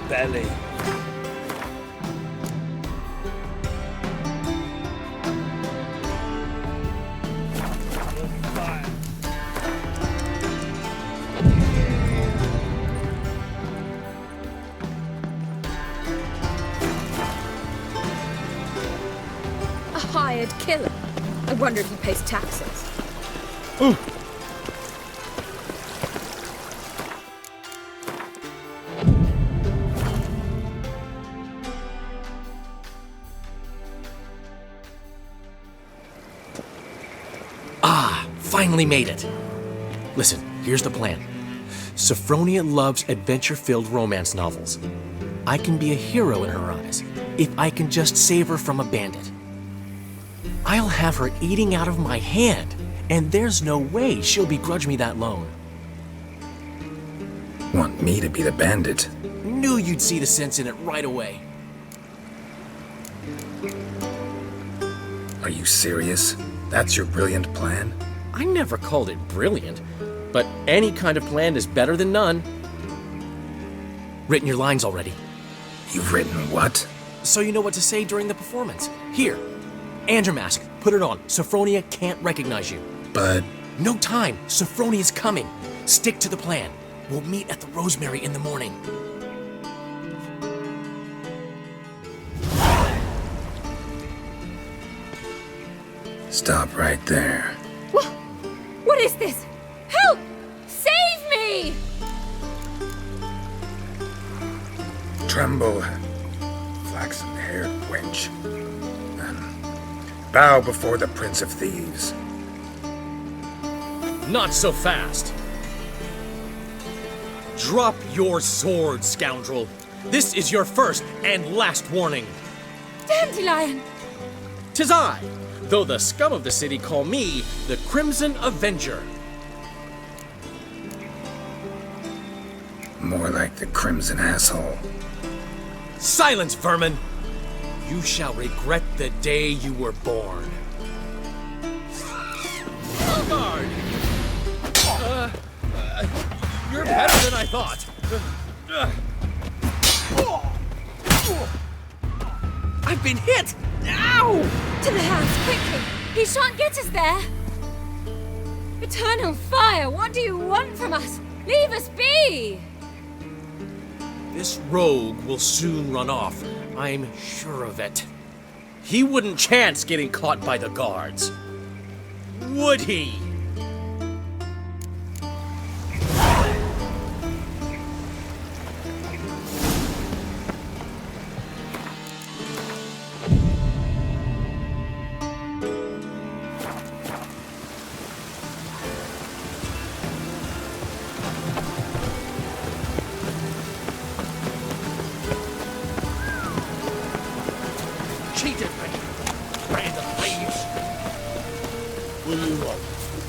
belly. A hired killer. I wonder if he pays taxes. Ooh. Finally made it. Listen, here's the plan. Sophronia loves adventure-filled romance novels. I can be a hero in her eyes if I can just save her from a bandit. I'll have her eating out of my hand, and there's no way she'll begrudge me that loan. Want me to be the bandit? Knew you'd see the sense in it right away. Are you serious? That's your brilliant plan? I never called it brilliant, but any kind of plan is better than none. Written your lines already. You've written what? So you know what to say during the performance. Here, and your mask. Put it on. Sophronia can't recognize you. But... No time. Sophronia's coming. Stick to the plan. We'll meet at the Rosemary in the morning. Stop right there. What is this? Help! Save me! Tremble, flaxen-haired wench. Bow before the Prince of Thieves. Not so fast. Drop your sword, scoundrel. This is your first and last warning. Dandelion! 'Tis I, though the scum of the city call me the Crimson Avenger. More like the Crimson Asshole. Silence, vermin! You shall regret the day you were born. Guard! You're better than I thought. I've been hit! Ow! To the house, quickly! He shan't get us there! Eternal fire, what do you want from us? Leave us be! This rogue will soon run off. I'm sure of it. He wouldn't chance getting caught by the guards. Would he?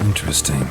Interesting.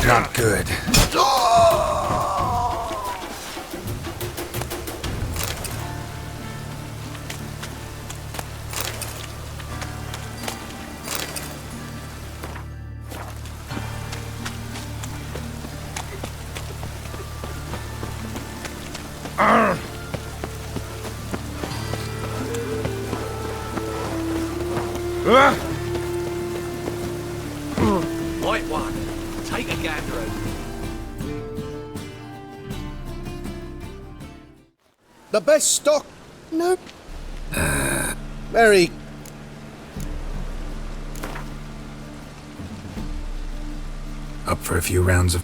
Not good. Right one. Take a gander over. The best stock? No. Very. Up for a few rounds of...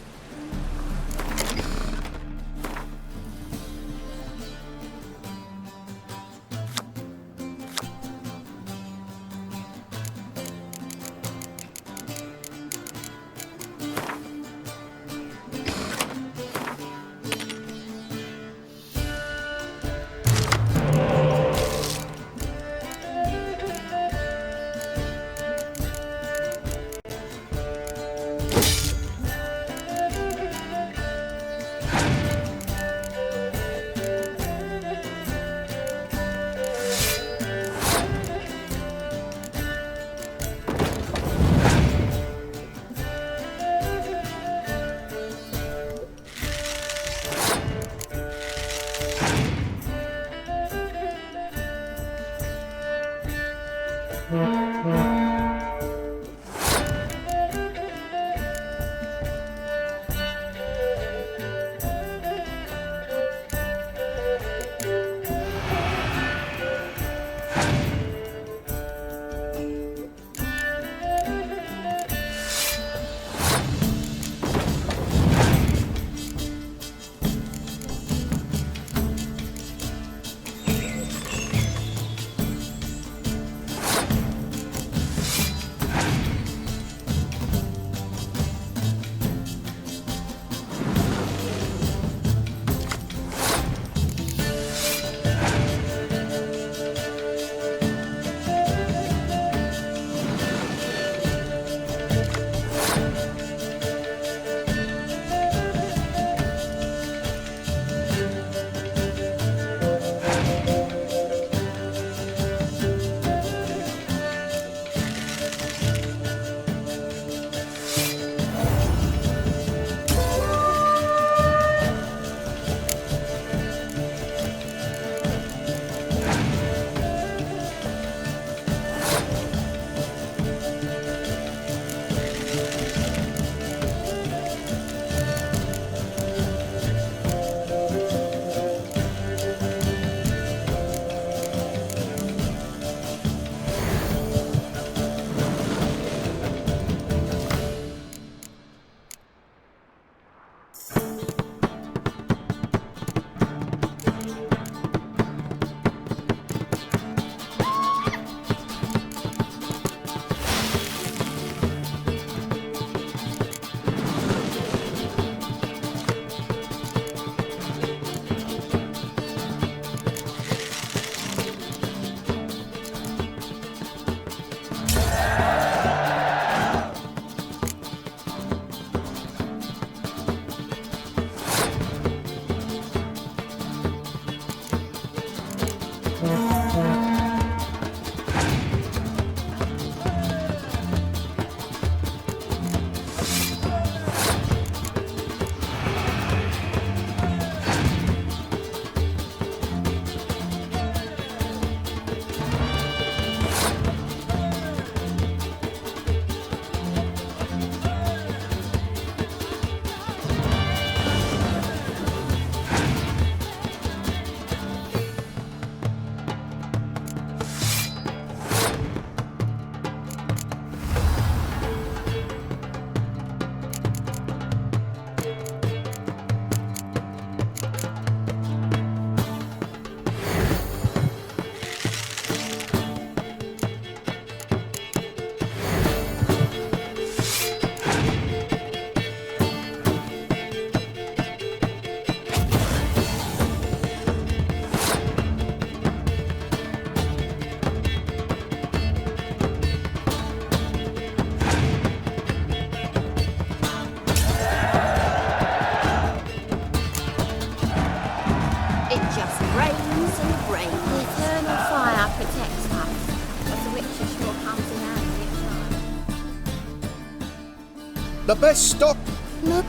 The best stock. No.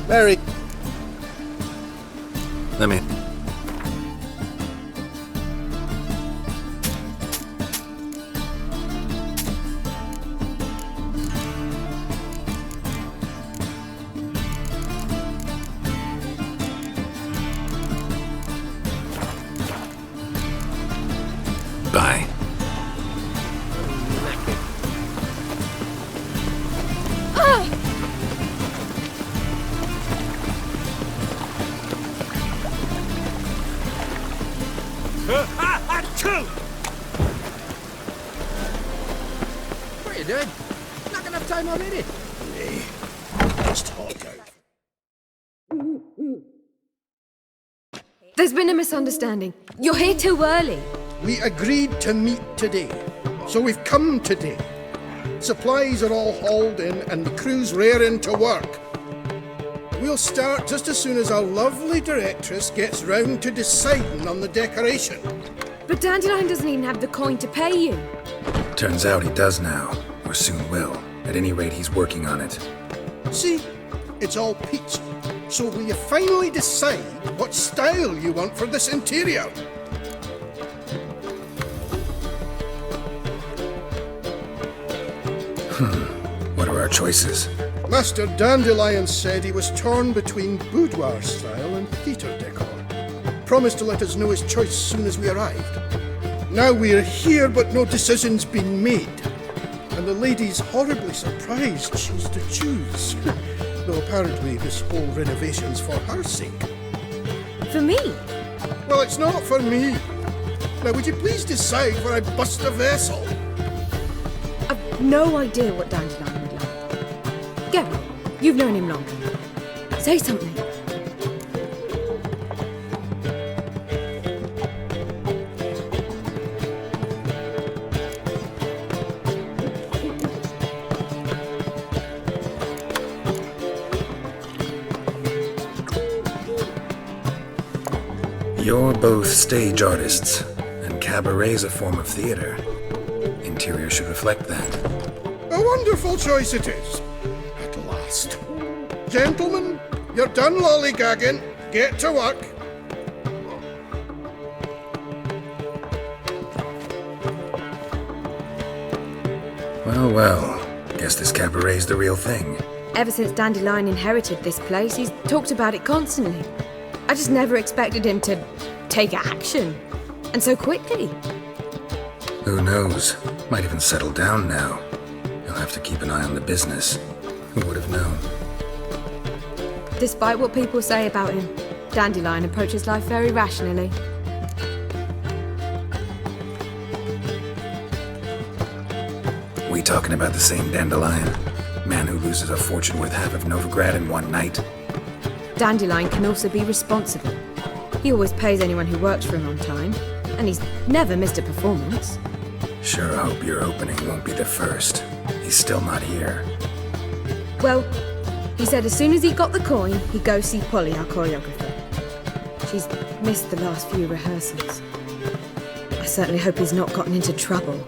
Very. Let me. Bye. What are you doing? Not gonna have time already. Let's talk out. There's been a misunderstanding. You're here too early. We agreed to meet today, so we've come today. Supplies are all hauled in and the crew's raring to work. We'll start just as soon as our lovely directress gets round to deciding on the decoration. But Dandelion doesn't even have the coin to pay you. Turns out he does now, or soon will. At any rate, he's working on it. See, it's all peachy. So will you finally decide what style you want for this interior? What are our choices? Master Dandelion said he was torn between boudoir style and theatre decor. Promised to let us know his choice as soon as we arrived. Now we're here, but no decision's been made. And the lady's horribly surprised she's to choose. Though apparently this whole renovation's for her sake. For me? Well, it's not for me. Now, would you please decide where I bust a vessel? I've no idea what Dandelion would like. Go. You've known him long. Say something. You're both stage artists, and cabaret's a form of theater. Interior should reflect that. A wonderful choice it is. At last. Gentlemen, you're done lollygagging. Get to work. Well, well. Guess this cabaret's the real thing. Ever since Dandelion inherited this place, he's talked about it constantly. I just never expected him to take action. And so quickly. Who knows? Might even settle down now. You'll have to keep an eye on the business. Who would have known? Despite what people say about him, Dandelion approaches life very rationally. We talking about the same Dandelion? Man who loses a fortune worth half of Novigrad in one night? Dandelion can also be responsible. He always pays anyone who works for him on time, and he's never missed a performance. Sure hope your opening won't be the first. He's still not here. Well, he said as soon as he got the coin, he'd go see Polly, our choreographer. She's missed the last few rehearsals. I certainly hope he's not gotten into trouble.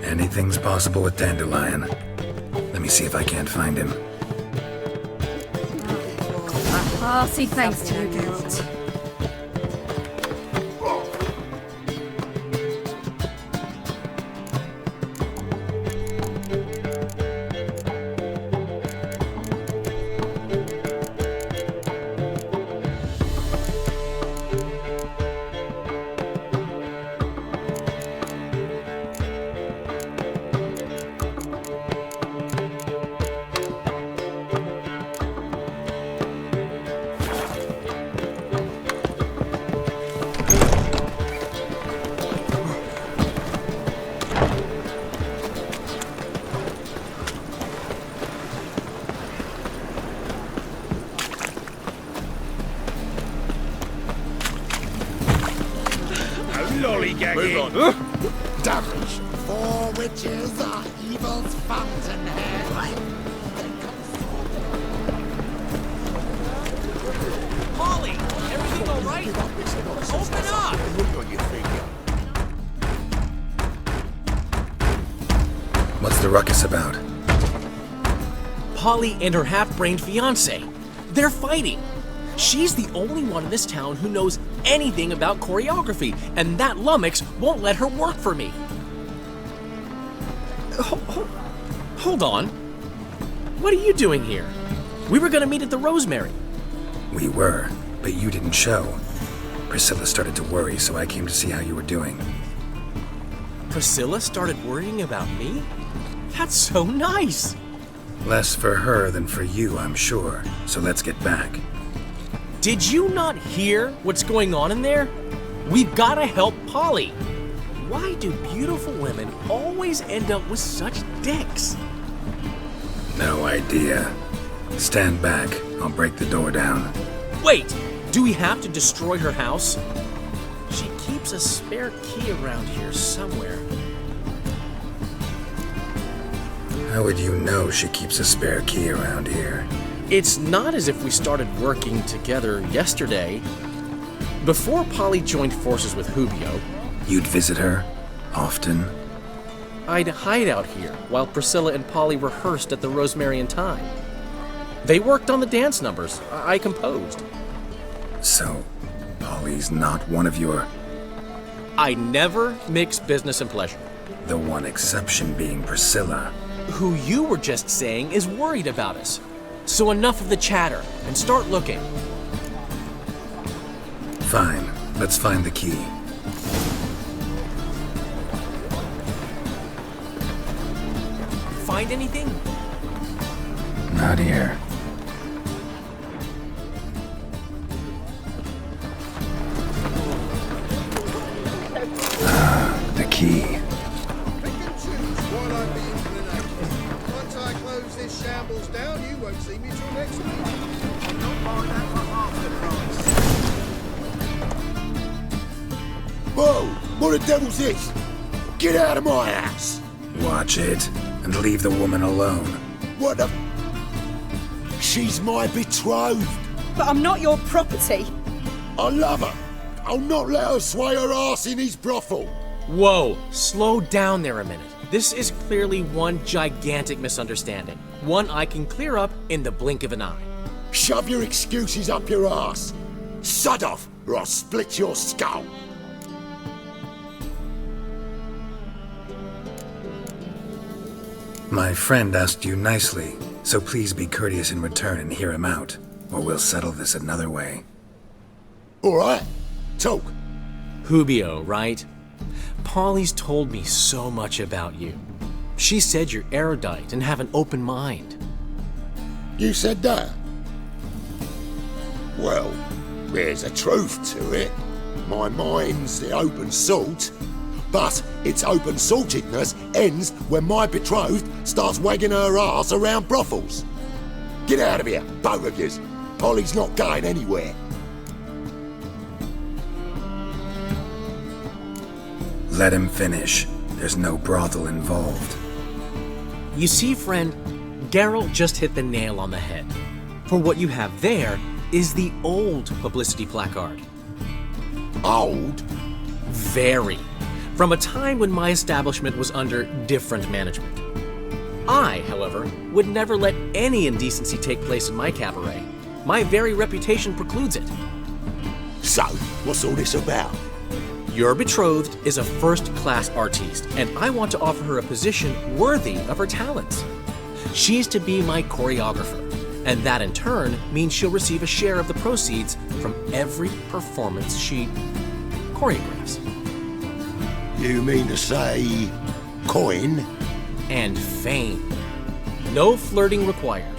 Anything's possible with Dandelion. Let me see if I can't find him. I'll see thanks to you, Geralt. Move on. Damage. Four witches are evil's fountainhead. Polly, everything all right? Open up! What's the ruckus about? Polly and her half-brained fiancé. They're fighting. She's the only one in this town who knows anything about choreography, and that lummox won't let her work for me. Hold on. What are you doing here? We were gonna meet at the Rosemary. We were, but you didn't show. Priscilla started to worry, so I came to see how you were doing. Priscilla started worrying about me? That's so nice. Less for her than for you, I'm sure. So let's get back. Did you not hear what's going on in there? We've gotta help Polly. Why do beautiful women always end up with such dicks? No idea. Stand back. I'll break the door down. Wait, do we have to destroy her house? She keeps a spare key around here somewhere. How would you know she keeps a spare key around here? It's not as if we started working together yesterday. Before Polly joined forces with Hubio, You'd visit her? Often? I'd hide out here while Priscilla and Polly rehearsed at the Rosemary and Thyme. They worked on the dance numbers I composed. So, Polly's not one of your... I never mix business and pleasure. The one exception being Priscilla. Who you were just saying is worried about us. So enough of the chatter, and start looking. Fine, let's find the key. Find anything? Not here. The key. Pick and choose while I'm being pronounced. Once I close this shambles down, you won't see me till next week. Don't buy that for half the price. Whoa! What the devil's this? Get out of my house! Watch it, and leave the woman alone. What the... She's my betrothed. But I'm not your property. I love her. I'll not let her sway her ass in his brothel. Whoa, slow down there a minute. This is clearly one gigantic misunderstanding. One I can clear up in the blink of an eye. Shove your excuses up your ass. Sod off, or I'll split your skull. My friend asked you nicely, so please be courteous in return and hear him out, or we'll settle this another way. All right, talk. Hubio, right? Polly's told me so much about you. She said you're erudite and have an open mind. You said that? Well, there's a truth to it. My mind's the open salt, but its open saltedness ends when my betrothed starts wagging her ass around brothels. Get out of here, both of yous. Polly's not going anywhere. Let him finish. There's no brothel involved. You see, friend, Geralt just hit the nail on the head. For what you have there is the old publicity placard. Old? Very. From a time when my establishment was under different management. I, however, would never let any indecency take place in my cabaret. My very reputation precludes it. So, what's all this about? Your betrothed is a first-class artiste, and I want to offer her a position worthy of her talents. She's to be my choreographer, and that in turn means she'll receive a share of the proceeds from every performance she choreographs. You mean to say coin? And fame. No flirting required.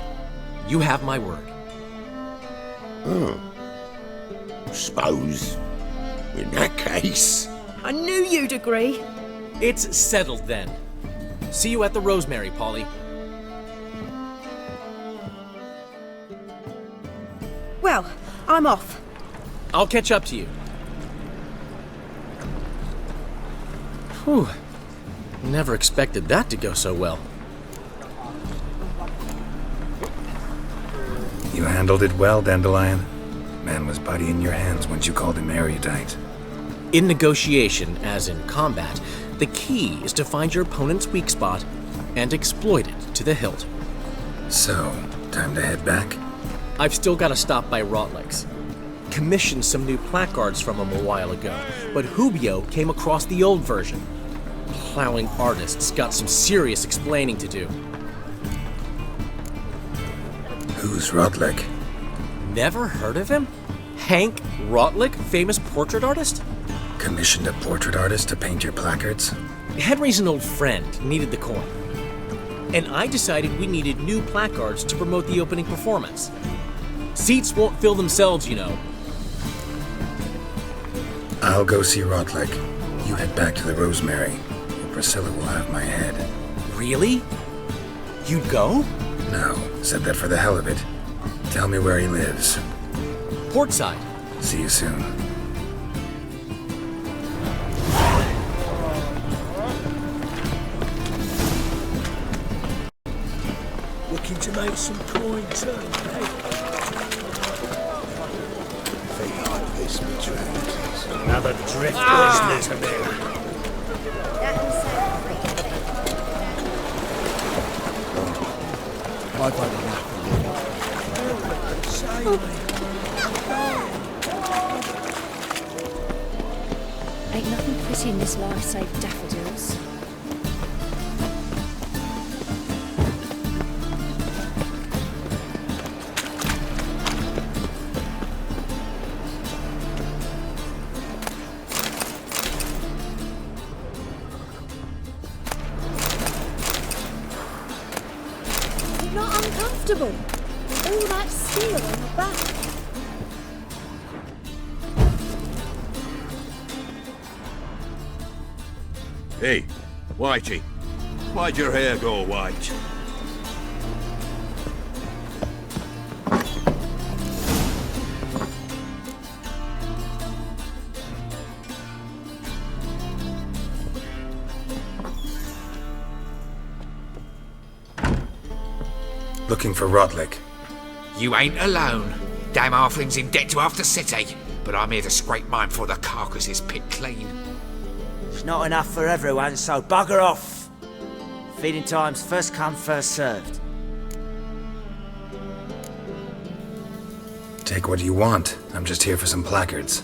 You have my word. Suppose, in that case... I knew you'd agree. It's settled then. See you at the Rosemary, Polly. Well, I'm off. I'll catch up to you. Whew. Never expected that to go so well. You handled it well, Dandelion. Man was body in your hands once you called him erudite. In negotiation, as in combat, the key is to find your opponent's weak spot and exploit it to the hilt. So, time to head back? I've still got to stop by Rotlick's. Commissioned some new placards from him a while ago, but Hubio came across the old version. Plowing artists got some serious explaining to do. Who's Rotlick? Never heard of him? Hank Rotlick, famous portrait artist? Commissioned a portrait artist to paint your placards? Henry's an old friend, needed the coin. And I decided we needed new placards to promote the opening performance. Seats won't fill themselves, you know. I'll go see Rotlick. You head back to the Rosemary, or Priscilla will have my head. Really? You'd go? No, said that for the hell of it. Tell me where he lives. Portside. See you soon. Looking to make some coin too, eh? Think like this, me trousers. Another drift business, man. I've had enough. Ain't nothing pretty in this life save daffodils. You're not uncomfortable. All that steel on your back. Hey, Whitey, why'd your hair go white? Looking for Rotlick. You ain't alone. Damn halfling's in debt to half the city. but I'm here to scrape mine before the carcass is picked clean. It's not enough for everyone, so bugger off. Feeding time's first come, first served. Take what you want. I'm just here for some placards.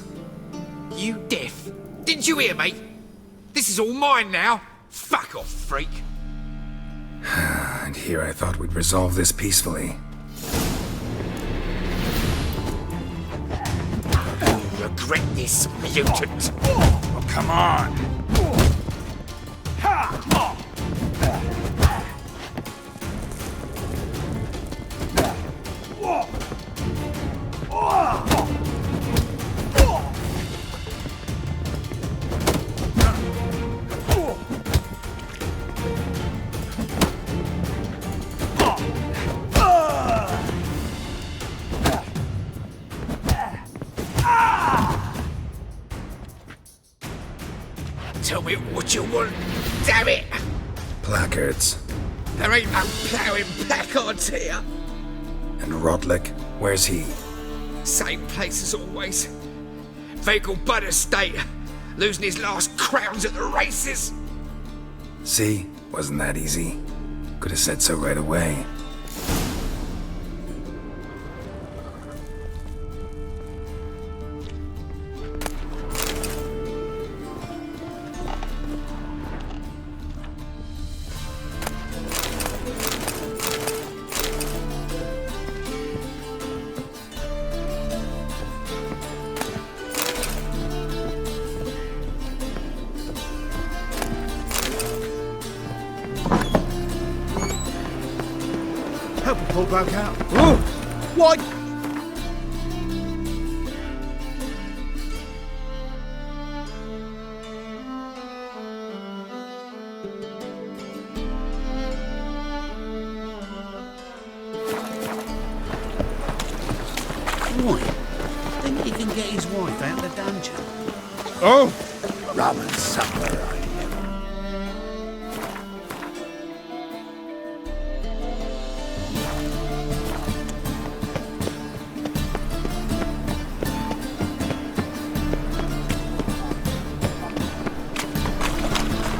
You deaf? Didn't you hear me? This is all mine now. Fuck off, freak. And here I thought we'd resolve this peacefully. You regret this, mutant. Oh, come on! Tell me what you want, damn it! Placards. There ain't no ploughing placards here. And Rotlick, where's he? Same place as always. Vehicle Bud Estate, losing his last crowns at the races. See? Wasn't that easy? Could have said so right away. Help a poor bloke out. Oh! Why? Boy, think he can get his wife out of the dungeon? Oh! Rum and supper, I never.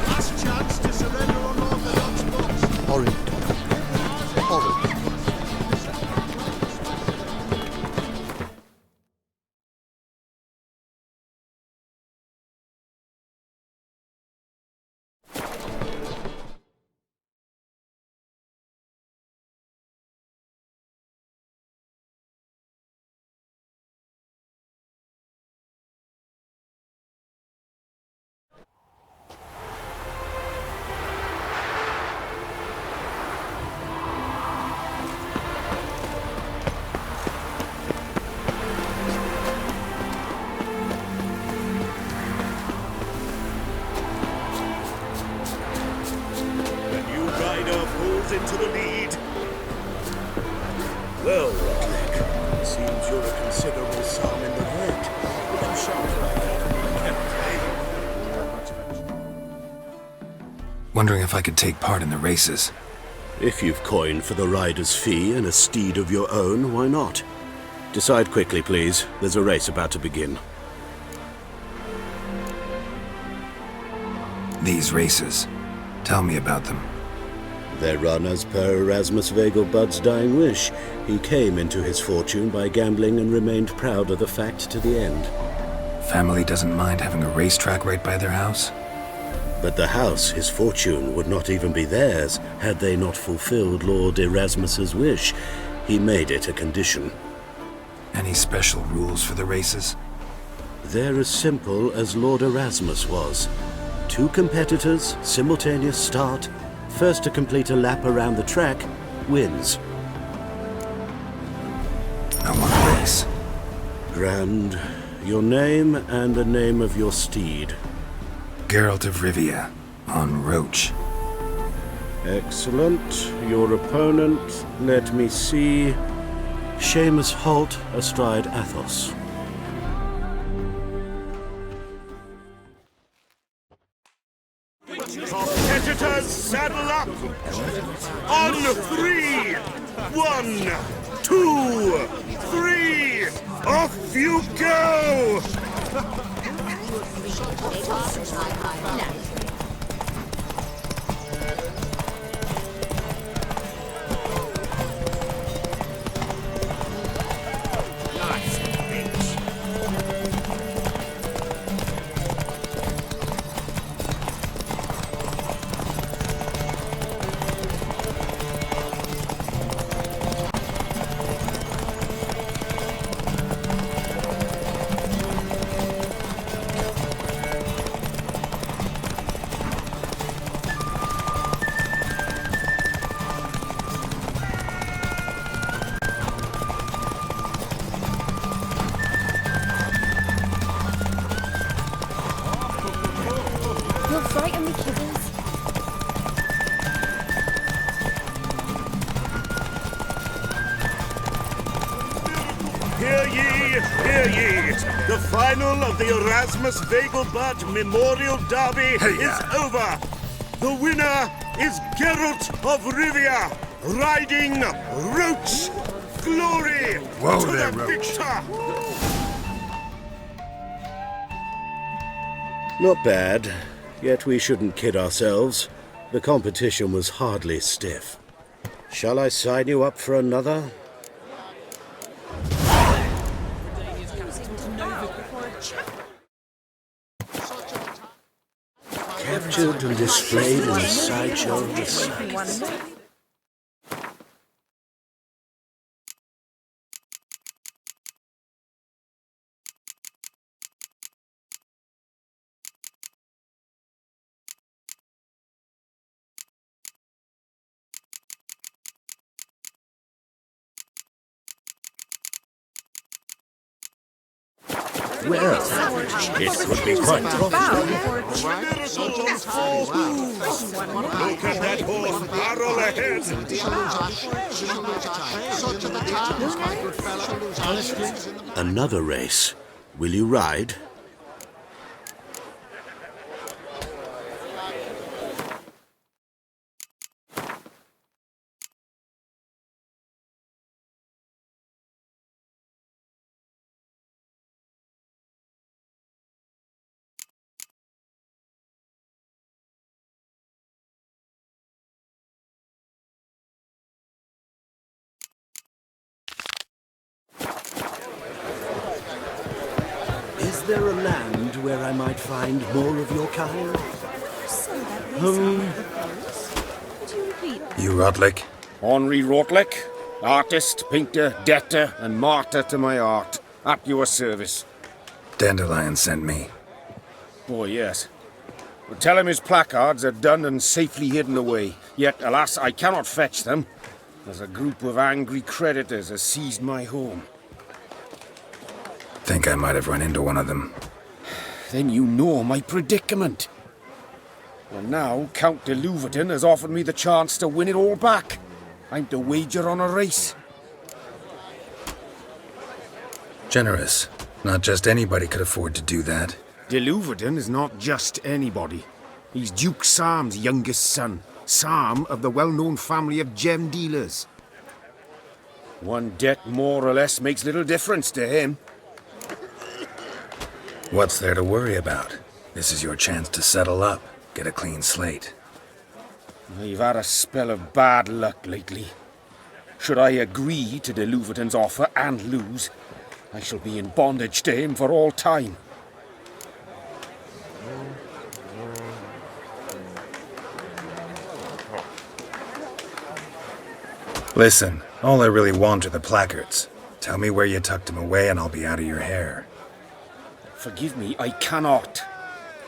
Last chance to surrender on Orthodox books. Horrid. Horrid. Into the lead. Well, Rotlick, seems you're a considerable sum in the red. With them shots like that, I can't play. Wondering if I could take part in the races. If you've coined for the rider's fee and a steed of your own, why not? Decide quickly, please. There's a race about to begin. These races. Tell me about them. They're run as per Erasmus Vegelbud's dying wish. He came into his fortune by gambling and remained proud of the fact to the end. Family doesn't mind having a racetrack right by their house? But the house, his fortune, would not even be theirs had they not fulfilled Lord Erasmus's wish. He made it a condition. Any special rules for the races? They're as simple as Lord Erasmus was. 2 competitors, simultaneous start. First to complete a lap around the track wins. I want a race. Grand. Your name and the name of your steed. Geralt of Rivia, on Roach. Excellent. Your opponent, let me see. Seamus Holt astride Athos. Competitors, saddle up! On 3, 1, 2, 3, off you go! Hear ye! The final of the Erasmus Vegelbud Memorial Derby is over! The winner is Geralt of Rivia, riding Roach! Glory to there, the Roach. victor! Not bad, yet we shouldn't kid ourselves. The competition was hardly stiff. Shall I sign you up for another? Captured and displayed in a sideshow of the sights. Well, it could be quite profitable. Look at that horse barrel ahead! Another race. Will you ride? Is there a land where I might find more of your kind? You Rotlick? Henri Rotlick, artist, painter, debtor, and martyr to my art. At your service. Dandelion sent me. Oh, yes. But tell him his placards are done and safely hidden away. Yet, alas, I cannot fetch them, as a group of angry creditors has seized my home. Think I might have run into one of them. Then you know my predicament. Well, now Count de Louverton has offered me the chance to win it all back. I'm to wager on a race. Generous. Not just anybody could afford to do that. De Louverton is not just anybody. He's Duke Sam's youngest son. Sam of the well-known family of gem dealers. One debt more or less makes little difference to him. What's there to worry about? This is your chance to settle up, get a clean slate. I've had a spell of bad luck lately. Should I agree to de Louverton's offer and lose, I shall be in bondage to him for all time. Listen, all I really want are the placards. Tell me where you tucked them away and I'll be out of your hair. Forgive me, I cannot.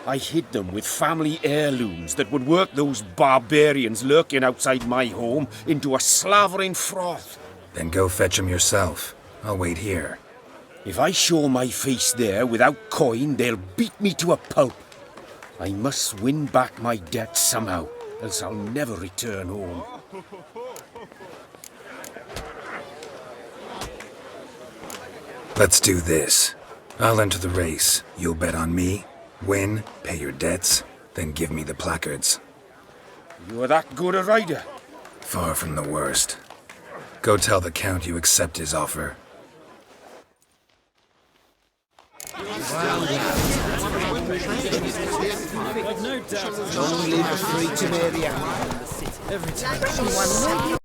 I hid them with family heirlooms that would work those barbarians lurking outside my home into a slavering froth. Then go fetch them yourself. I'll wait here. If I show my face there without coin, they'll beat me to a pulp. I must win back my debt somehow, else I'll never return home. Let's do this. I'll enter the race. You'll bet on me, win, pay your debts, then give me the placards. You're that good a rider? Far from the worst. Go tell the Count you accept his offer. Long live a free Canary. Every time someone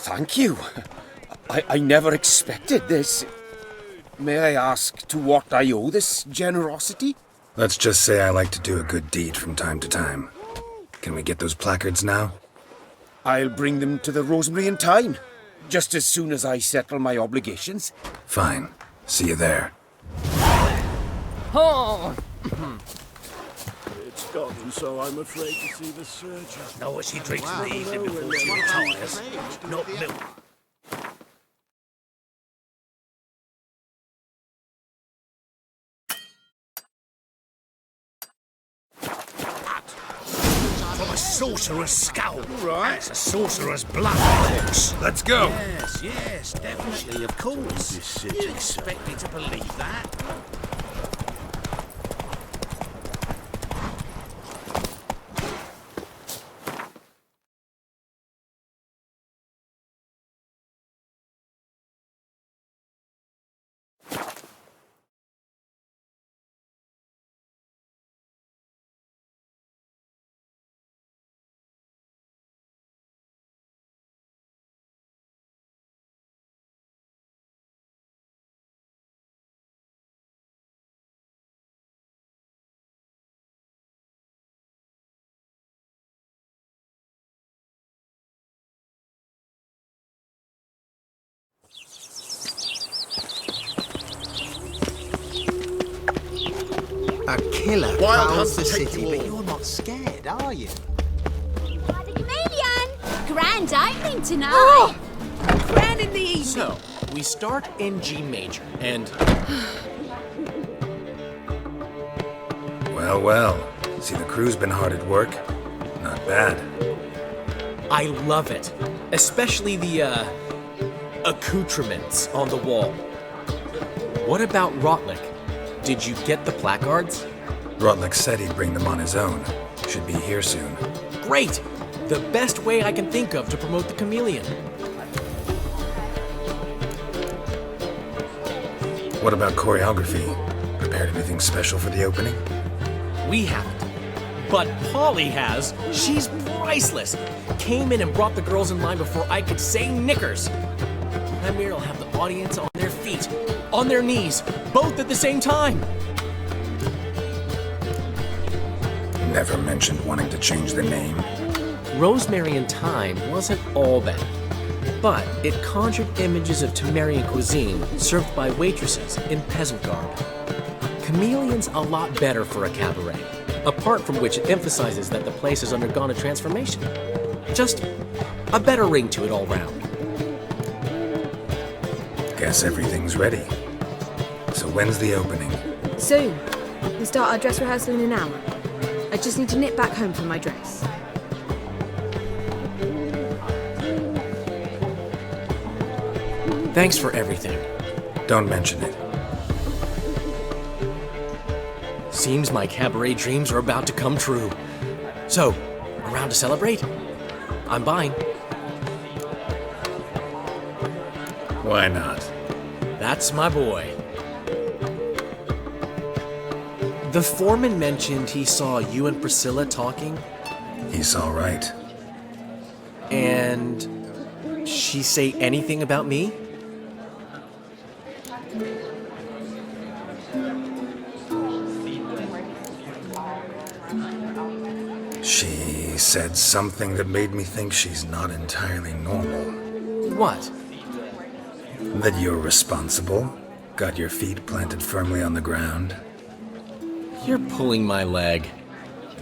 Thank you. I never expected this. May I ask to what I owe this generosity? Let's just say I like to do a good deed from time to time. Can we get those placards now? I'll bring them to the Rosemary in time, just as soon as I settle my obligations. Fine. See you there. Oh! It's gone, so I'm afraid to see the surgeon. Know what she drinks in the evening before she retires? Not milk. From a sorcerer's skull. Right. It's a sorcerer's blood, of course. Let's go. Yes, definitely, of course. You expect me to believe that? A killer prowls the city, but you're not scared, are you? The chameleon! Grand opening tonight! Oh! Grand in the evening! So, we start in G major, and... Well, well. See, the crew's been hard at work. Not bad. I love it. Especially the, accoutrements on the wall. What about Rotlick? Did you get the placards? Rotlick said he'd bring them on his own. Should be here soon. Great! The best way I can think of to promote the chameleon. What about choreography? Prepared anything special for the opening? We haven't. But Polly has. She's priceless. Came in and brought the girls in line before I could say knickers. Premiere will have the audience on their feet, on their knees, both at the same time. Never mentioned wanting to change the name. Rosemary in Time wasn't all bad, but it conjured images of Temerian cuisine served by waitresses in peasant garb. Chameleon's a lot better for a cabaret, apart from which it emphasizes that the place has undergone a transformation. Just a better ring to it all round. Guess everything's ready. So when's the opening? Soon. We start our dress rehearsal in an hour. I just need to nip back home for my dress. Thanks for everything. Don't mention it. Seems my cabaret dreams are about to come true. So, around to celebrate? I'm buying. Why not? That's my boy. The foreman mentioned he saw you and Priscilla talking. He's all right. And she say anything about me? She said something that made me think she's not entirely normal. What? That you're responsible, got your feet planted firmly on the ground. You're pulling my leg.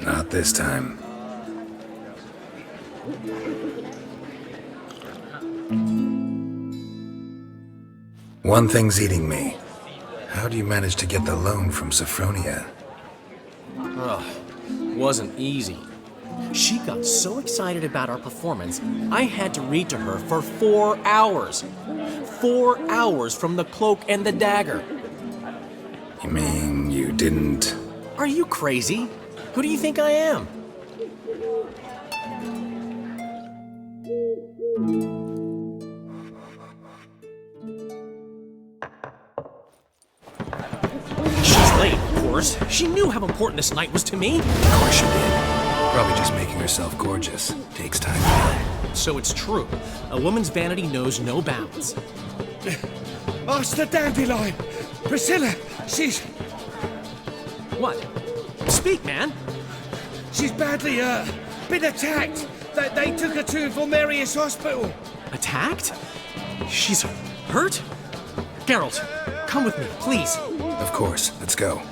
Not this time. One thing's eating me. How do you manage to get the loan from Sophronia? Ugh, wasn't easy. She got so excited about our performance, I had to read to her for 4 hours. 4 hours from the cloak and the dagger. You mean you didn't... Are you crazy? Who do you think I am? She's late, of course. She knew how important this night was to me. Of course she did. Probably just making herself gorgeous. Takes time. So it's true. A woman's vanity knows no bounds. Ask the dandelion! Priscilla, she's... What? Speak, man! She's badly, been attacked. They took her to Vulmerius Hospital. Attacked? She's hurt? Geralt, come with me, please. Of course. Let's go.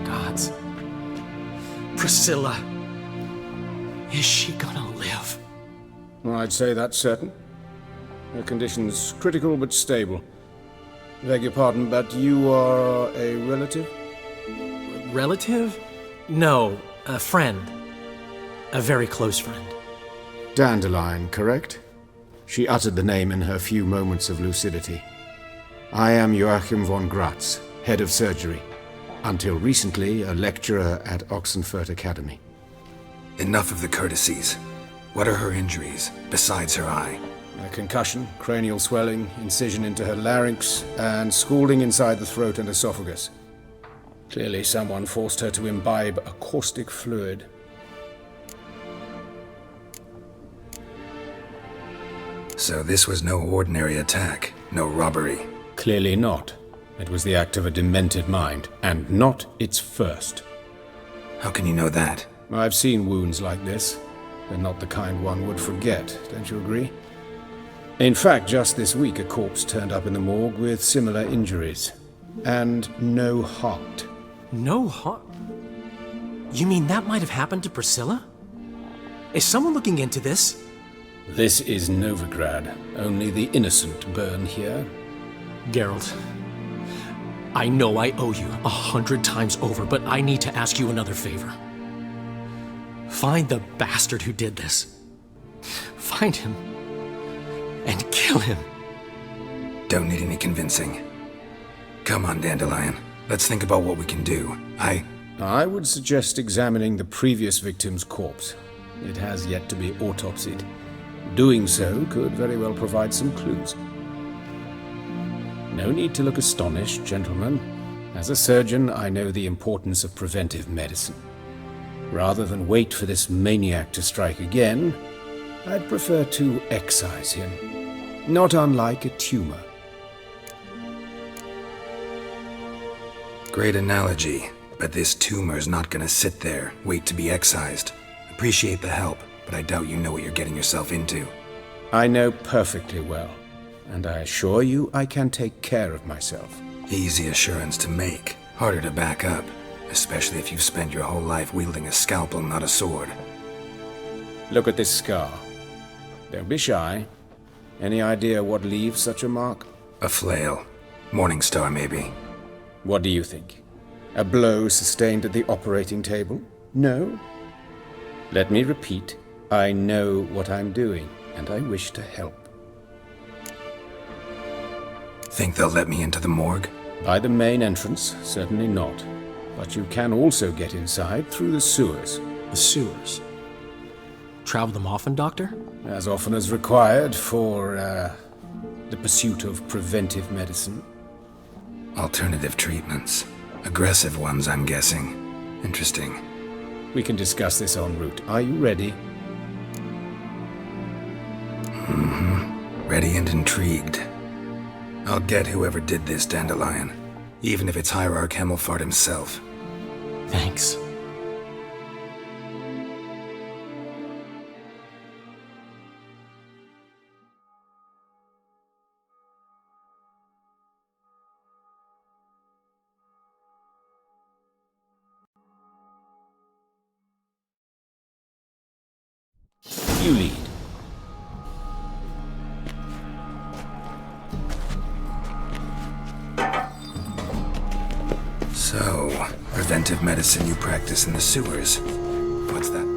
Gods. Priscilla. Is she gonna live? I'd say that's certain. Her condition's critical but stable. Beg your pardon, but you are a relative? Relative? No, a friend. A very close friend. Dandelion, correct? She uttered the name in her few moments of lucidity. I am Joachim von Gratz, head of surgery. Until recently, a lecturer at Oxenfurt Academy. Enough of the courtesies. What are her injuries, besides her eye? A concussion, cranial swelling, incision into her larynx, and scalding inside the throat and esophagus. Clearly someone forced her to imbibe a caustic fluid. So this was no ordinary attack, no robbery. Clearly not. It was the act of a demented mind, and not its first. How can you know that? I've seen wounds like this. They're not the kind one would forget, don't you agree? In fact, just this week a corpse turned up in the morgue with similar injuries. And no heart. No heart? You mean that might have happened to Priscilla? Is someone looking into this? This is Novigrad. Only the innocent burn here. Geralt, I know I owe you 100 times over, but I need to ask you another favor. Find the bastard who did this. Find him. And kill him. Don't need any convincing. Come on, Dandelion. Let's think about what we can do. I would suggest examining the previous victim's corpse. It has yet to be autopsied. Doing so could very well provide some clues. No need to look astonished, gentlemen. As a surgeon, I know the importance of preventive medicine. Rather than wait for this maniac to strike again, I'd prefer to excise him. Not unlike a tumor. Great analogy, but this tumor's not gonna sit there, wait to be excised. Appreciate the help, but I doubt you know what you're getting yourself into. I know perfectly well, and I assure you I can take care of myself. Easy assurance to make, harder to back up, especially if you've spent your whole life wielding a scalpel, not a sword. Look at this scar. Don't be shy. Any idea what leaves such a mark? A flail. Morning Star, maybe. What do you think? A blow sustained at the operating table? No? Let me repeat. I know what I'm doing, and I wish to help. Think they'll let me into the morgue? By the main entrance, certainly not. But you can also get inside through the sewers. The sewers? Travel them often, Doctor? As often as required for, the pursuit of preventive medicine. Alternative treatments. Aggressive ones, I'm guessing. Interesting. We can discuss this en route. Are you ready? Mm-hmm. Ready and intrigued. I'll get whoever did this, Dandelion. Even if it's Hierarch Hemmelfart himself. Thanks. You lead. So, preventive medicine you practice in the sewers. What's that?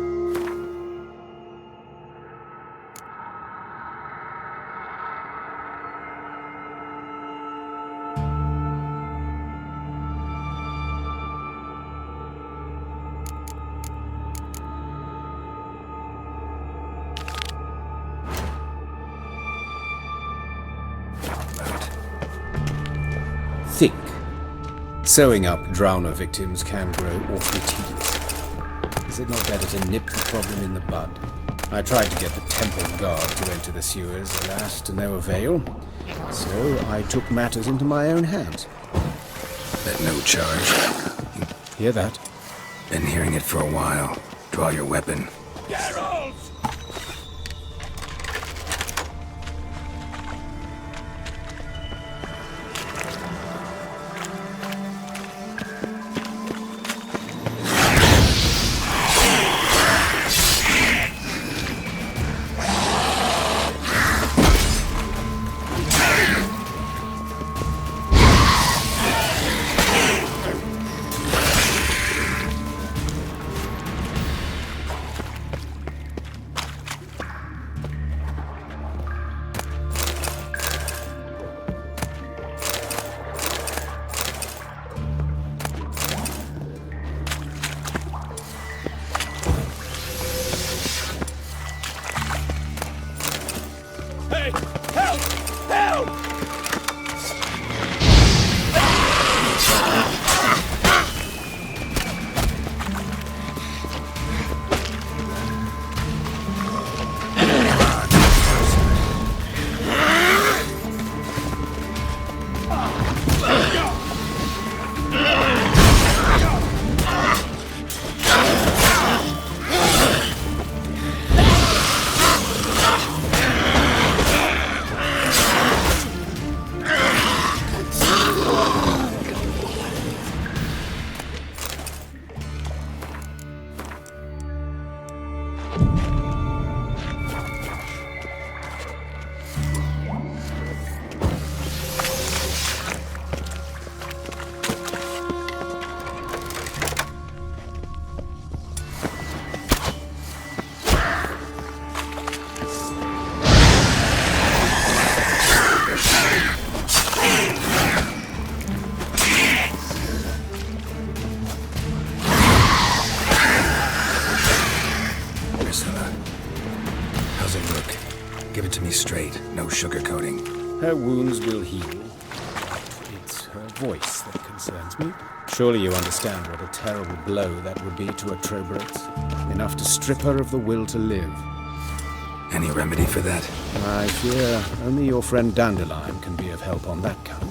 Think. Sewing up drowner victims can grow awfully tedious. Is it not better to nip the problem in the bud? I tried to get the temple guard to enter the sewers, alas, to no avail. So I took matters into my own hands. At no charge. Hear that? Been hearing it for a while. Draw your weapon. Geralt! Give it to me straight, no sugarcoating. Her wounds will heal. It's her voice that concerns me. Surely you understand what a terrible blow that would be to a Trobreitz. Enough to strip her of the will to live. Any remedy for that? I fear only your friend Dandelion can be of help on that count.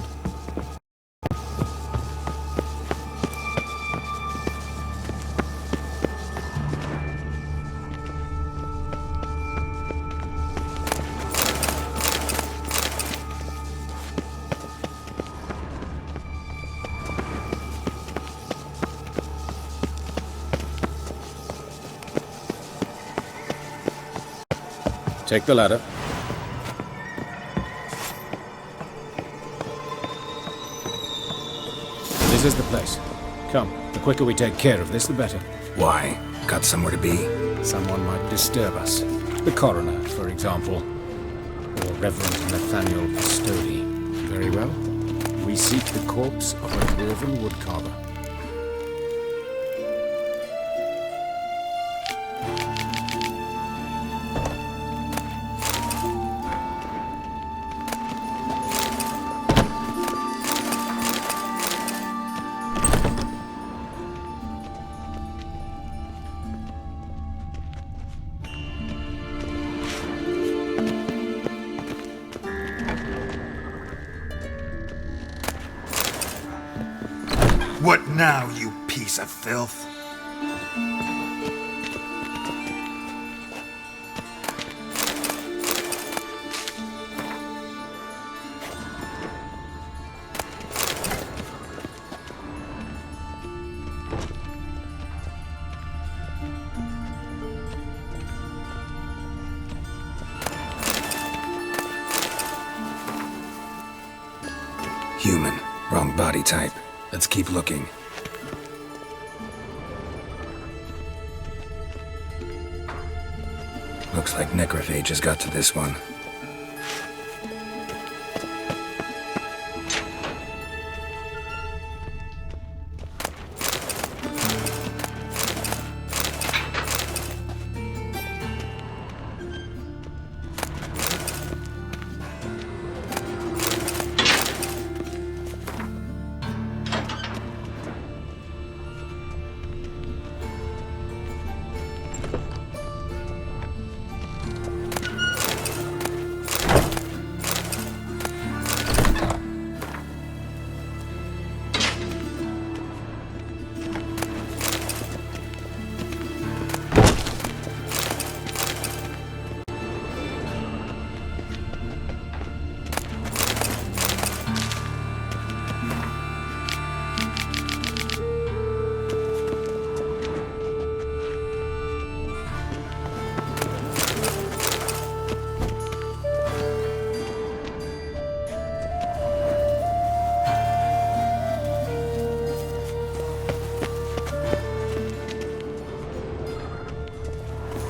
Take the ladder. This is the place. Come, the quicker we take care of this, the better. Why? Got somewhere to be? Someone might disturb us. The coroner, for example. Or Reverend Nathaniel Pastodi. Very well. We seek the corpse of a dwarven woodcarver. What now, you piece of filth? Human. Wrong body type. Let's keep looking. Looks like necrophages got to this one.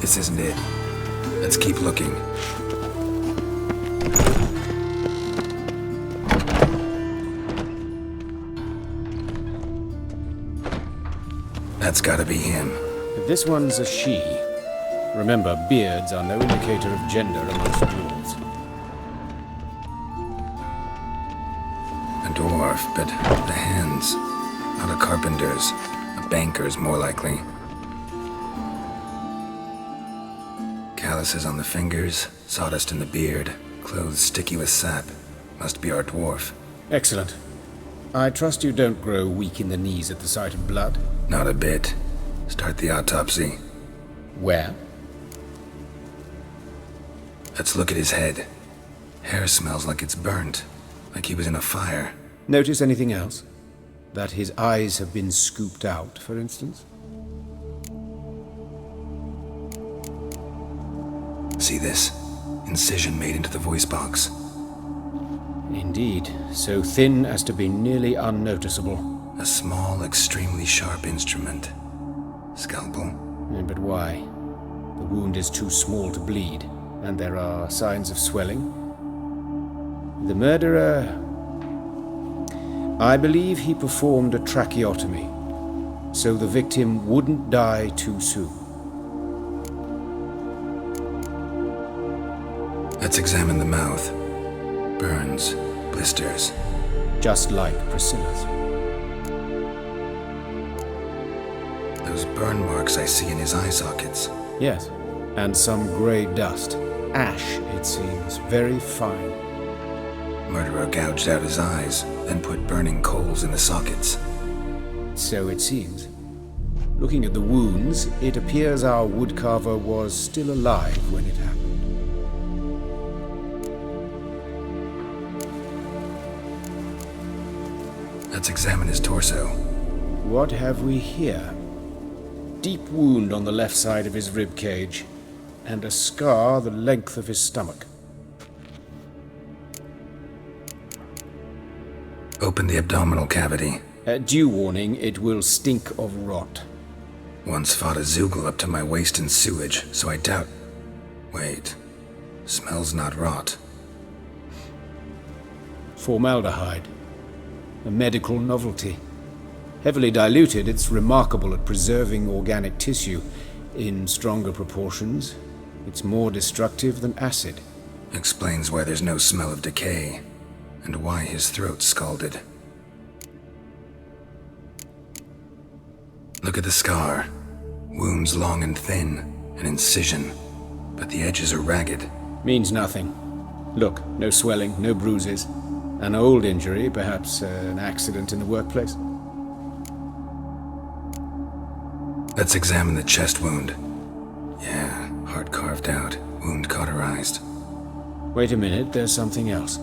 This isn't it. Let's keep looking. That's gotta be him. If this one's a she, remember, beards are no indicator of gender amongst dwarves. A dwarf, but the hands. Not a carpenter's. A banker's, more likely. Calluses on the fingers, sawdust in the beard, clothes sticky with sap. Must be our dwarf. Excellent. I trust you don't grow weak in the knees at the sight of blood? Not a bit. Start the autopsy. Where? Let's look at his head. Hair smells like it's burnt, like he was in a fire. Notice anything else? That his eyes have been scooped out, for instance? See this? Incision made into the voice box. Indeed, so thin as to be nearly unnoticeable. A small, extremely sharp instrument. Scalpel? But why? The wound is too small to bleed, and there are signs of swelling. The murderer... I believe he performed a tracheotomy, so the victim wouldn't die too soon. Let's examine the mouth. Burns, blisters. Just like Priscilla's. Those burn marks I see in his eye sockets. Yes, and some grey dust. Ash, it seems, very fine. Murderer gouged out his eyes, then put burning coals in the sockets. So it seems. Looking at the wounds, it appears our woodcarver was still alive when it happened. Let's examine his torso. What have we here? Deep wound on the left side of his rib cage, and a scar the length of his stomach. Open the abdominal cavity. Due warning, it will stink of rot. Once fought a Zoogle up to my waist in sewage, so I doubt... Wait. Smells not rot. Formaldehyde. A medical novelty. Heavily diluted, it's remarkable at preserving organic tissue. In stronger proportions, it's more destructive than acid. Explains why there's no smell of decay, and why his throat's scalded. Look at the scar. Wounds long and thin, an incision, but the edges are ragged. Means nothing. Look, no swelling, no bruises. An old injury, perhaps an accident in the workplace. Let's examine the chest wound. Yeah, heart carved out, wound cauterized. Wait a minute, there's something else.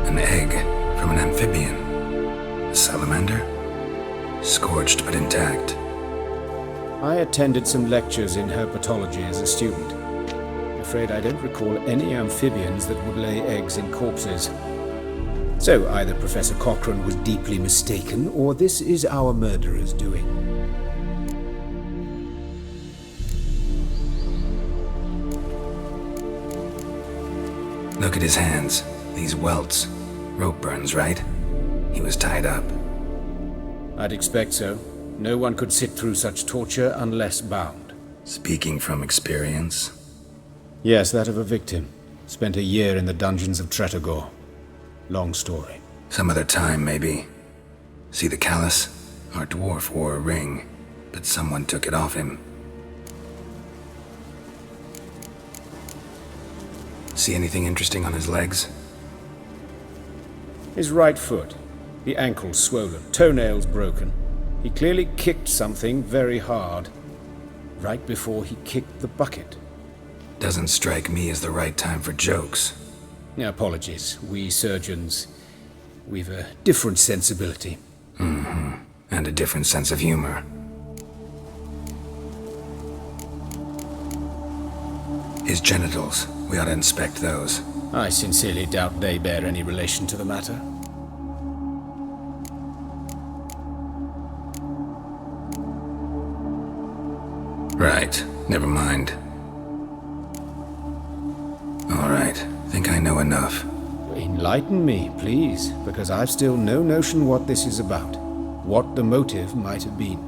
An egg from an amphibian. A salamander? Scorched but intact. I attended some lectures in herpetology as a student. I'm afraid I don't recall any amphibians that would lay eggs in corpses. So either Professor Cochrane was deeply mistaken, or this is our murderer's doing. Look at his hands. These welts. Rope burns, right? He was tied up. I'd expect so. No one could sit through such torture unless bound. Speaking from experience? Yes, that of a victim. Spent a year in the dungeons of Tretogor. Long story. Some other time, maybe. See the callus? Our dwarf wore a ring, but someone took it off him. See anything interesting on his legs? His right foot. The ankle swollen, toenails broken. He clearly kicked something very hard. Right before he kicked the bucket. Doesn't strike me as the right time for jokes. Apologies. We surgeons, we've a different sensibility. Mm-hmm. And a different sense of humor. His genitals. We ought to inspect those. I sincerely doubt they bear any relation to the matter. Right. Never mind. All right. Think I know enough. Enlighten me, please, because I've still no notion what this is about. What the motive might have been.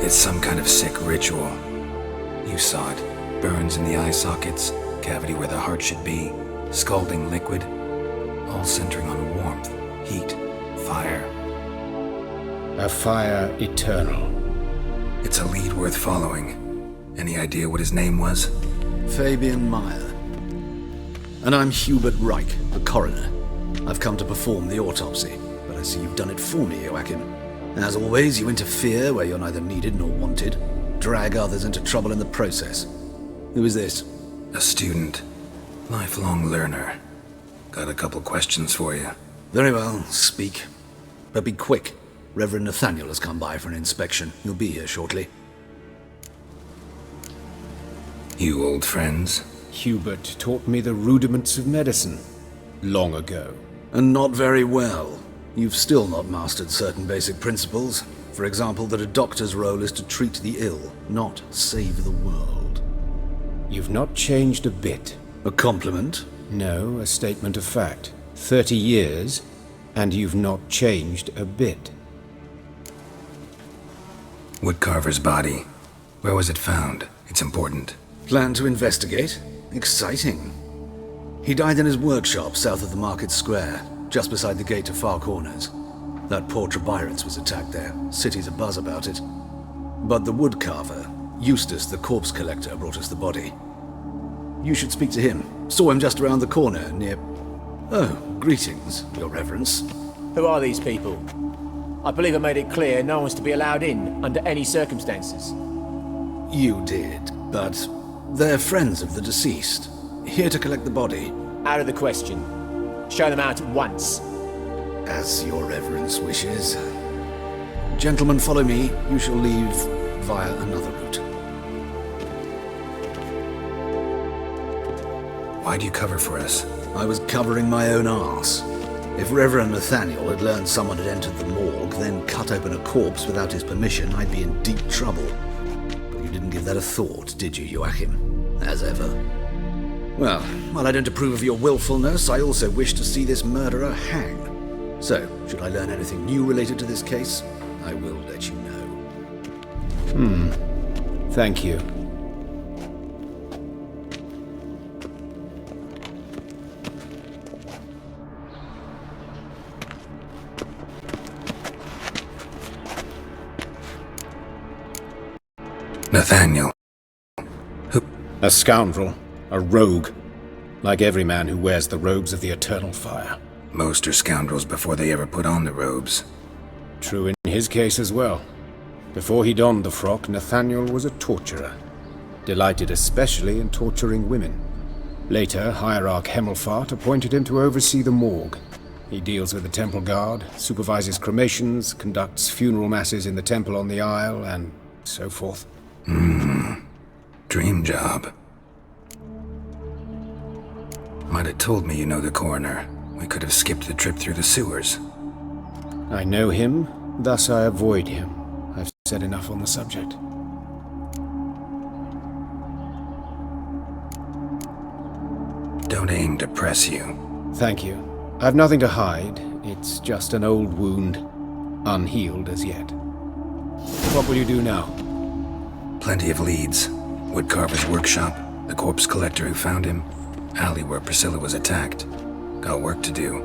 It's some kind of sick ritual. You saw it. Burns in the eye sockets, cavity where the heart should be, scalding liquid, all centering on warmth, heat, fire. A fire eternal. It's a lead worth following. Any idea what his name was? Fabian Meyer. And I'm Hubert Reich, the coroner. I've come to perform the autopsy, but I see you've done it for me, Joachim. As always, you interfere where you're neither needed nor wanted, drag others into trouble in the process. Who is this? A student. Lifelong learner. Got a couple questions for you. Very well, speak. But be quick. Reverend Nathaniel has come by for an inspection. He'll be here shortly. You old friends? Hubert taught me the rudiments of medicine. Long ago. And not very well. You've still not mastered certain basic principles. For example, that a doctor's role is to treat the ill, not save the world. You've not changed a bit. A compliment? No, a statement of fact. 30 years, and you've not changed a bit. Woodcarver's body. Where was it found? It's important. Plan to investigate? Exciting. He died in his workshop south of the market square, just beside the gate to Far Corners. That poor Trebirance was attacked there. City's abuzz about it. But the woodcarver, Eustace the corpse collector, brought us the body. You should speak to him. Saw him just around the corner near... Oh, greetings, Your Reverence. Who are these people? I believe I made it clear no one's to be allowed in under any circumstances. You did, but they're friends of the deceased. Here to collect the body. Out of the question. Show them out at once. As Your Reverence wishes. Gentlemen, follow me. You shall leave via another route. Why'd you cover for us? I was covering my own arse. If Reverend Nathaniel had learned someone had entered the morgue, then cut open a corpse without his permission, I'd be in deep trouble. But you didn't give that a thought, did you, Joachim? As ever. Well, while I don't approve of your willfulness, I also wish to see this murderer hang. So, should I learn anything new related to this case, I will let you know. Thank you. Nathaniel. A scoundrel. A rogue. Like every man who wears the robes of the eternal fire. Most are scoundrels before they ever put on the robes. True in his case as well. Before he donned the frock, Nathaniel was a torturer. Delighted especially in torturing women. Later, Hierarch Hemmelfart appointed him to oversee the morgue. He deals with the temple guard, supervises cremations, conducts funeral masses in the temple on the Isle, and so forth. Dream job. Might have told me you know the coroner. We could have skipped the trip through the sewers. I know him, thus I avoid him. I've said enough on the subject. Don't aim to press you. Thank you. I've nothing to hide. It's just an old wound, unhealed as yet. What will you do now? Plenty of leads. Woodcarver's workshop, the corpse collector who found him, alley where Priscilla was attacked. Got work to do.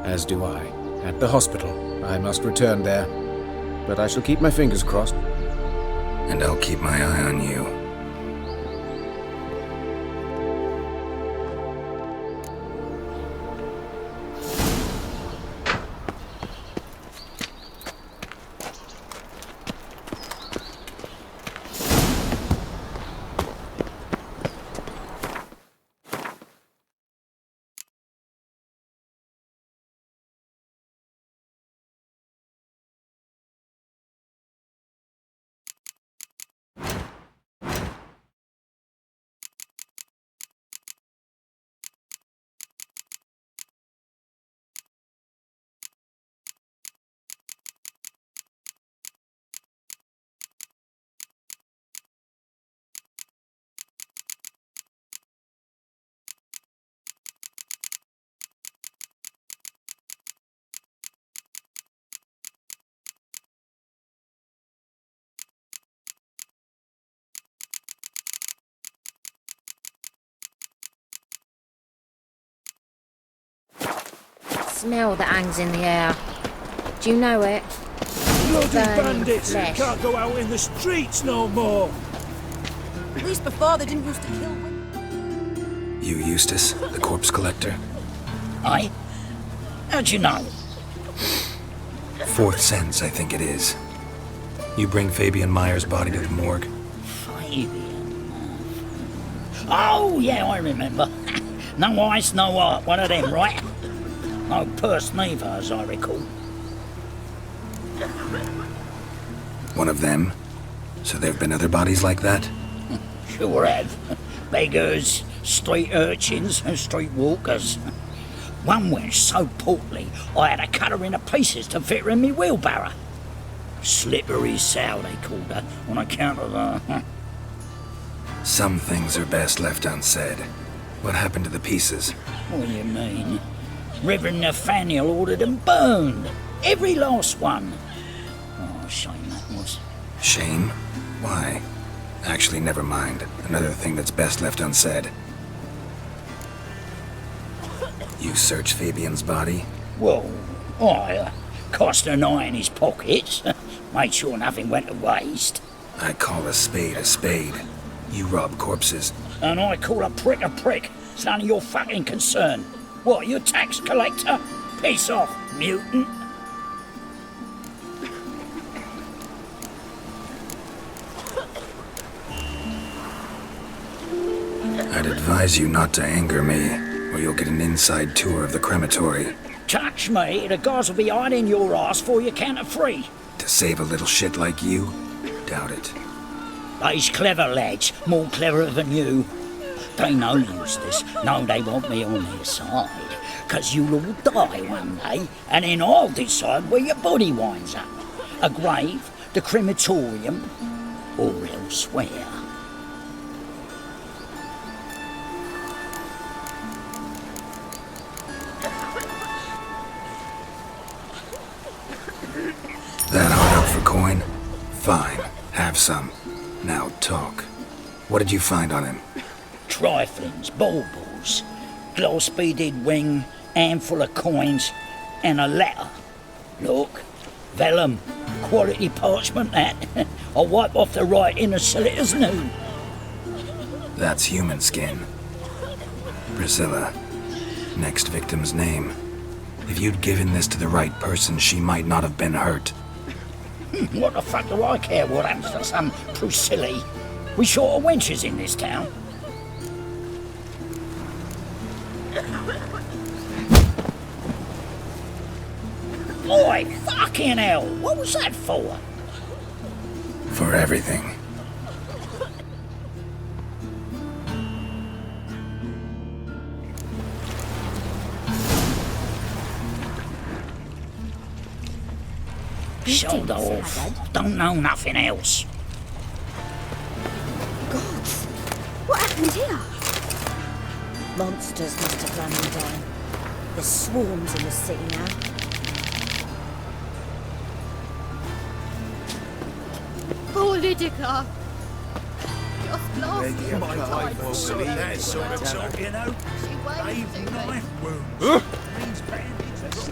As do I. At the hospital. I must return there. But I shall keep my fingers crossed. And I'll keep my eye on you. Smell that hangs in the air. Do you know it? Bloody Burning bandits! flesh. Can't go out in the streets no more! At least before they didn't used to kill women. You Eustace, the corpse collector? Aye? How'd you know? Fourth sense, I think it is. You bring Fabian Meyer's body to the morgue? Fabian... Oh, yeah, I remember. No eyes, no heart, one of them, right? No purse neither, as I recall. One of them? So there have been other bodies like that? Sure have. Beggars, street urchins, and street walkers. One went so portly, I had to cut her into pieces to fit her in me wheelbarrow. Slippery sow, they called her, on account of her. Some things are best left unsaid. What happened to the pieces? What do you mean? Reverend Nathaniel ordered them burned. Every last one. Oh, shame that was. Shame? Why? Actually, never mind. Another thing that's best left unsaid. You searched Fabian's body? Well, I cast an eye in his pockets. Made sure nothing went to waste. I call a spade. You rob corpses. And I call a prick a prick. It's none of your fucking concern. What, you a tax collector? Piss off, mutant. I'd advise you not to anger me, or you'll get an inside tour of the crematory. Touch me, the guys will be hiding your ass for you count of 3. To save a little shit like you? Doubt it. They's clever lads, more cleverer than you. They know Eustace, know they want me on their side. 'Cause you'll all die one day, and then I'll decide where your body winds up. A grave, the crematorium, or elsewhere. That hard out for coin? Fine, have some. Now talk. What did you find on him? Triflings, baubles, glass-beaded ring, handful of coins, and a letter. Look, vellum, quality parchment that. I'll wipe off the writing and sell it as new. That's human skin. Priscilla. Next victim's name. If you'd given this to the right person, she might not have been hurt. What the fuck do I care what happens to some Priscilla? We short of wenches in this town. Oi, fucking hell! What was that for? For everything. Sold off. Don't know nothing else. Gods, what happened here? Monsters must have run them down. There's swarms in the city now. Poor Lydica. Just lost my time. That sort of talk, you know. Brave knife wounds. Means bandits.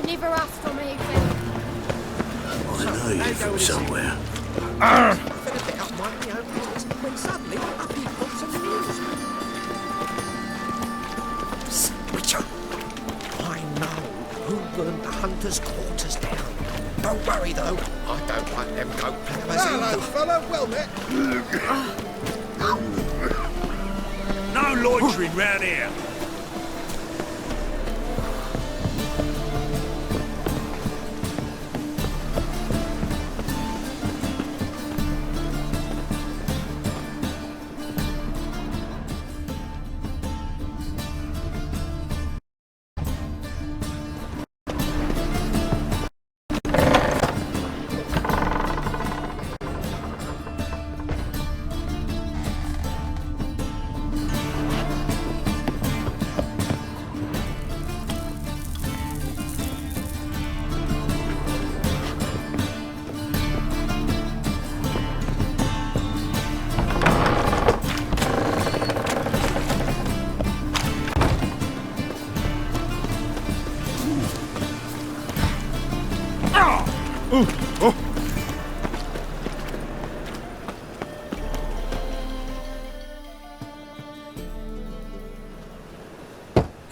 Deliver us from here, I know you from somewhere. When suddenly up he pops on the news. Switcher! I know who burned the hunter's quarters down. Don't worry though, I don't like them goat powers Hello, fella, well met. No loitering round here.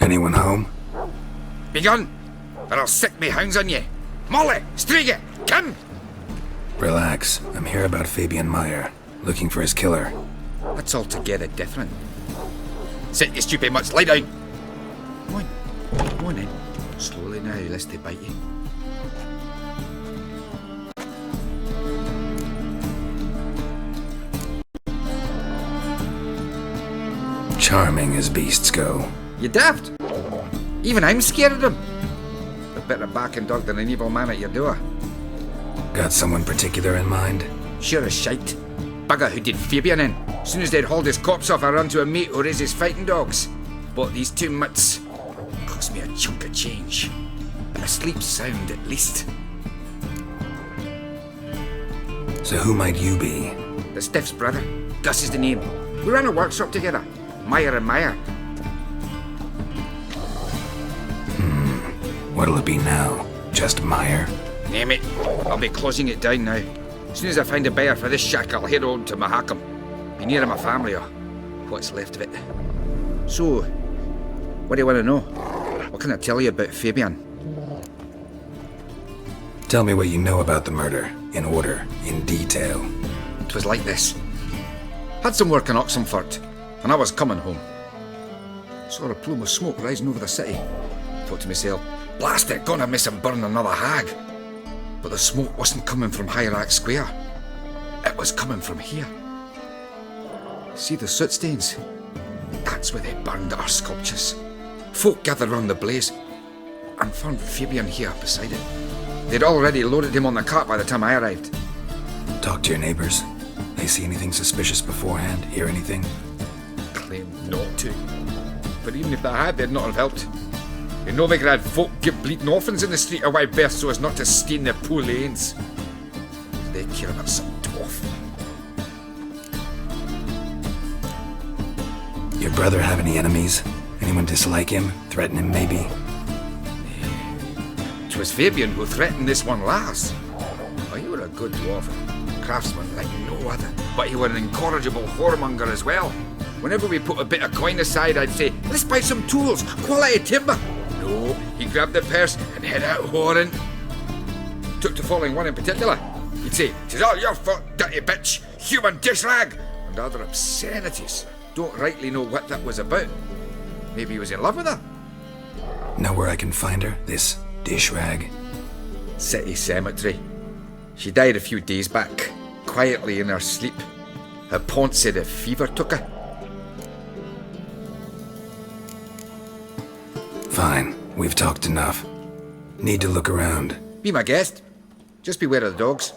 Anyone home? Begun, or I'll sick me hounds on you. Molly, Striga, come! Relax. I'm here about Fabian Meyer, looking for his killer. That's altogether different. Sit your stupid mutts, lie down. Come on then. Slowly now, lest they bite you. Charming as beasts go. You daft? Even I'm scared of them. A better barking dog than an evil man at your door. Got someone particular in mind? Sure as shite. Bugger who did Fabian in. As soon as they'd hauled his corpse off, I run to a mate who raises fighting dogs. Bought these 2 mutts. Cost me a chunk of change. But I sleep sound at least. So who might you be? The Stiff's brother. Gus is the name. We ran a workshop together. Meyer and Meyer. What'll it be now? Just Meyer? Name it. I'll be closing it down now. As soon as I find a buyer for this shack, I'll head on to Mahakam. Be near my family or what's left of it. So, what do you want to know? What can I tell you about Fabian? Tell me what you know about the murder, in order, in detail. It was like this. Had some work in Oxenford, and I was coming home. Saw a plume of smoke rising over the city. Thought to myself, blast it, gonna miss him burn another hag. But the smoke wasn't coming from Hierarch Square. It was coming from here. See the soot stains? That's where they burned our sculptures. Folk gathered round the blaze and found Fabian here beside it. They'd already loaded him on the cart by the time I arrived. Talk to your neighbors. They see anything suspicious beforehand? Hear anything? Claimed not to. But even if they had, they'd not have helped. In Novigrad, folk give bleeding orphans in the street a wide berth so as not to stain their poor lanes. They care about some dwarf. Your brother have any enemies? Anyone dislike him? threaten him, maybe. 'Twas Fabian who threatened this one last. Oh, you were a good dwarf, craftsman like no other, but you were an incorrigible whoremonger as well. Whenever we put a bit of coin aside, I'd say, let's buy some tools, quality timber. No, he grabbed the purse and head out whoring. Took to following one in particular. He'd say, "'Tis all your fault, dirty bitch, human dish rag," and other obscenities. Don't rightly know what that was about. Maybe he was in love with her. Know where I can find her, this dish rag? City cemetery. She died a few days back, quietly in her sleep. Her pont said a fever took her. Fine, we've talked enough. Need to look around. Be my guest. Just beware of the dogs.